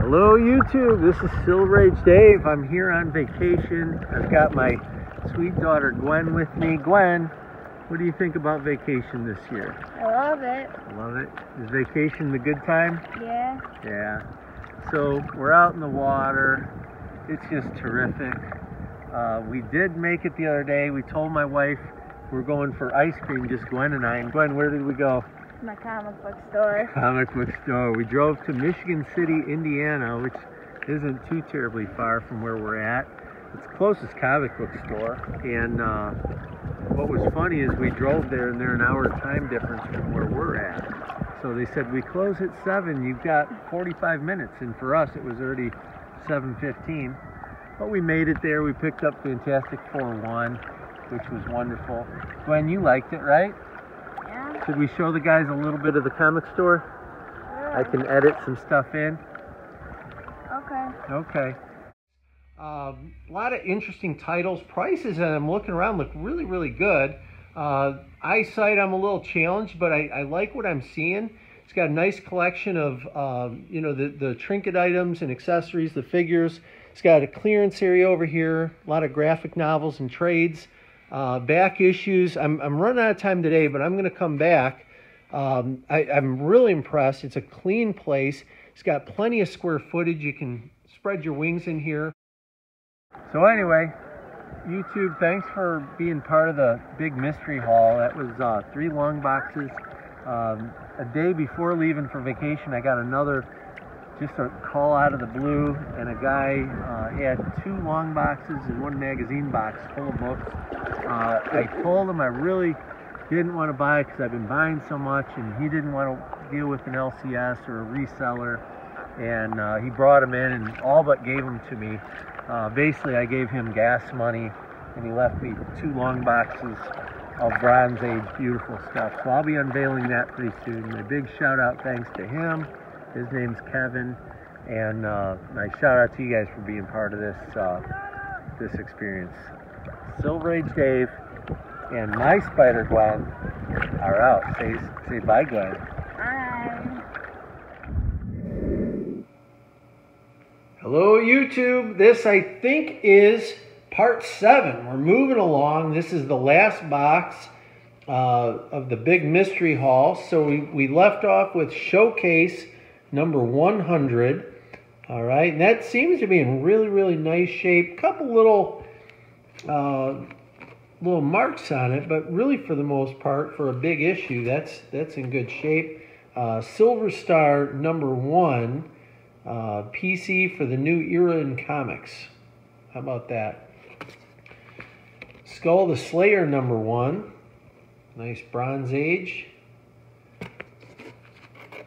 Hello YouTube, this is Silver Age Dave. I'm here on vacation. I've got my sweet daughter Gwen with me. Gwen, what do you think about vacation this year? I love it. Love it? Is vacation the good time? Yeah. Yeah. So we're out in the water. It's just terrific. We did make it the other day. We told my wife we're going for ice cream, just Gwen and I. And Gwen, where did we go? My comic book store. Comic book store. We drove to Michigan City, Indiana, which isn't too terribly far from where we're at. It's the closest comic book store. And what was funny is we drove there and they're an hour time difference from where we're at. So they said, we close at 7, you've got 45 minutes. And for us, it was already 7:15. But we made it there. We picked up Fantastic Four 1, which was wonderful. Gwen, you liked it, right? Should we show the guys a little bit of the comic store? Yeah. I can edit some stuff in. Okay. Okay. A lot of interesting titles. Prices, and I'm looking around, look really, really good. Eyesight, I'm a little challenged, but I like what I'm seeing. It's got a nice collection of, the trinket items and accessories, the figures. It's got a clearance area over here, a lot of graphic novels and trades. Back issues. I'm running out of time today, but I'm going to come back. I'm really impressed. It's a clean place. It's got plenty of square footage. You can spread your wings in here. So anyway, YouTube, thanks for being part of the big mystery haul. That was 3 long boxes. A day before leaving for vacation, I got just a call out of the blue, and a guy had 2 long boxes and 1 magazine box full of books. I told him I really didn't want to buy it because I've been buying so much, and he didn't want to deal with an LCS or a reseller, and he brought them in and all but gave them to me. Basically, I gave him gas money, and he left me 2 long boxes of Bronze Age beautiful stuff. So I'll be unveiling that pretty soon. My big shout out thanks to him. His name's Kevin, and my shout out to you guys for being part of this experience. Silver Age Dave and my Spider Gwen are out. Say bye, Gwen. Bye. Hello, YouTube. This, I think, is part 7. We're moving along. This is the last box of the big mystery haul. So we left off with Showcase number 100. All right, and that seems to be in really, really nice shape. Couple little marks on it, but really for the most part, for a big issue, that's in good shape. Silver Star number 1, PC for the new era in comics. How about that? Skull the Slayer number 1, nice Bronze Age.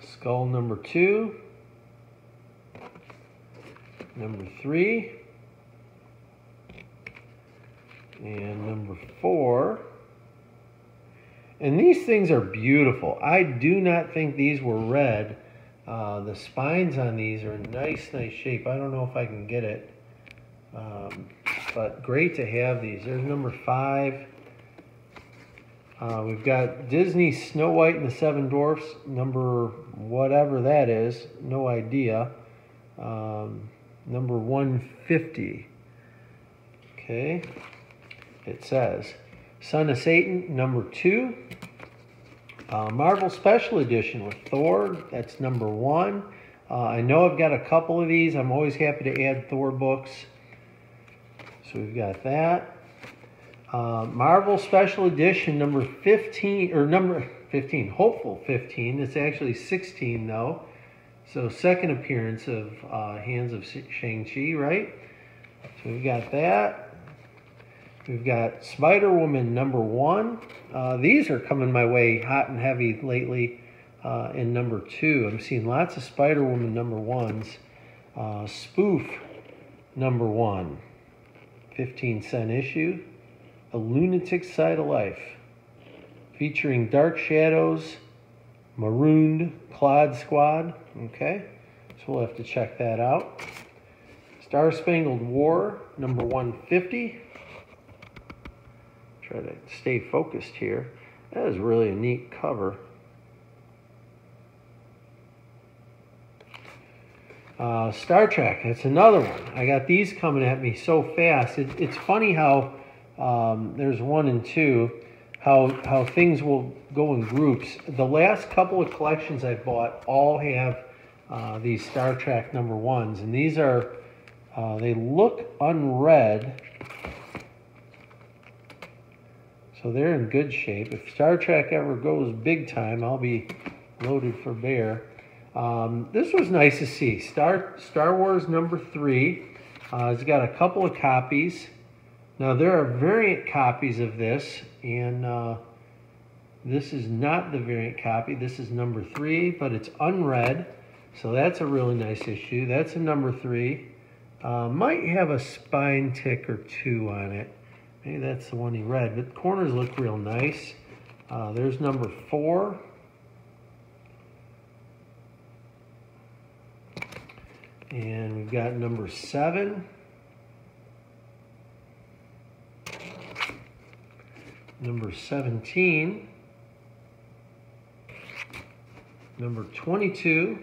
Skull number 2, number 3, and number 4. And these things are beautiful. I do not think these were red. The spines on these are in nice shape. I don't know if I can get it, but great to have these. There's number 5. We've got Disney Snow White and the 7 Dwarfs, number whatever that is, no idea. Number 150. Okay, it says Son of Satan, number 2. Marvel Special Edition with Thor, that's number 1. I know I've got a couple of these. I'm always happy to add Thor books. So we've got that. Marvel Special Edition number 15, or number 15, hopeful 15. It's actually 16 though. So second appearance of Hands of Shang-Chi, right? So we've got that. We've got Spider-Woman number 1. These are coming my way hot and heavy lately in number 2. I'm seeing lots of Spider-Woman number 1s. Spoof number 1, 15-cent issue. A Lunatic Side of Life, featuring Dark Shadows, Marooned Clod Squad. Okay, so we'll have to check that out. Star Spangled War, number 150. Try to stay focused here. That is really a neat cover. Star Trek, that's another one. I got these coming at me so fast. It's funny how there's 1 and 2, how things will go in groups. The last couple of collections I bought all have these Star Trek number 1s, and these are, they look unread, so they're in good shape. If Star Trek ever goes big time, I'll be loaded for bear. This was nice to see. Star Wars number 3. It's got a couple of copies. Now there are variant copies of this, and this is not the variant copy. This is number 3, but it's unread, so that's a really nice issue. That's a number 3. Might have a spine tick or 2 on it. Maybe that's the one he read, but the corners look real nice. There's number 4. And we've got number 7. Number 17. Number 22.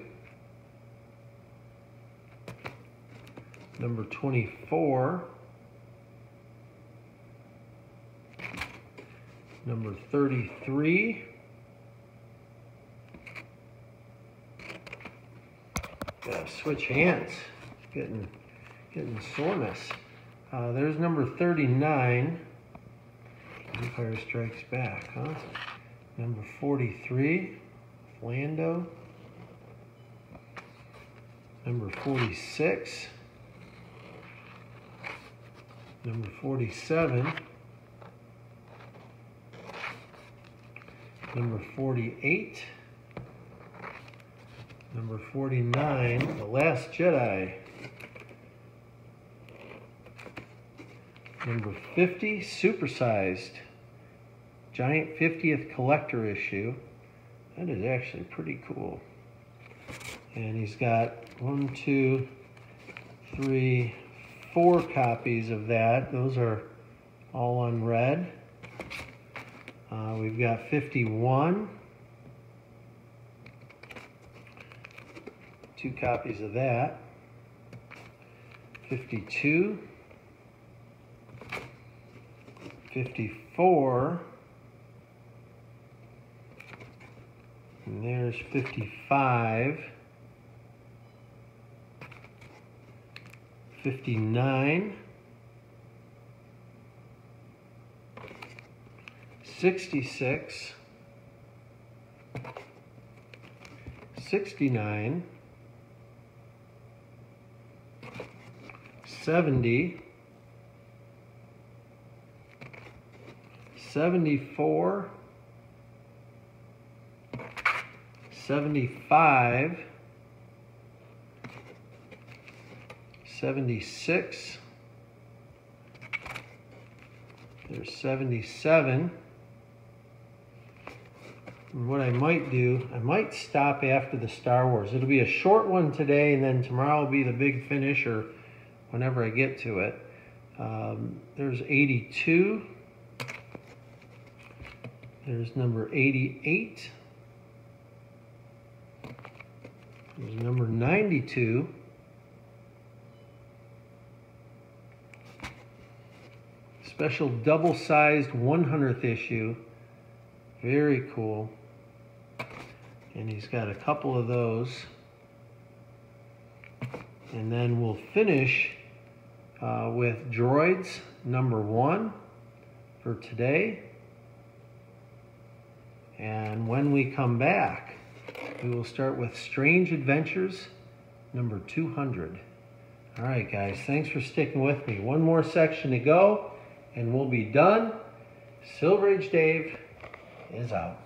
Number 24. Number 33. Gotta switch hands. Getting soreness. There's number 39. Empire Strikes Back, huh? Number 43. Lando. Number 46. Number 47. Number 48. Number 49, The Last Jedi. Number 50, supersized. Giant 50th collector issue. That is actually pretty cool. And he's got 1, 2, 3, 4 copies of that. Those are all unread. We've got 51. 2 copies of that. 52. 54. And there's 55. 59. 66. 69. 70. 74. 75. 76. There's 77. And what I might do, I might stop after the Star Wars. It'll be a short one today, and then tomorrow will be the big finish, or whenever I get to it. There's 82. There's number 88. There's number 92. Special double-sized 100th issue. Very cool. And he's got a couple of those. And then we'll finish with Droids number 1 for today. And when we come back, we will start with Strange Adventures number 200. All right, guys, thanks for sticking with me. One more section to go, and we'll be done. Silver Age Dave is out.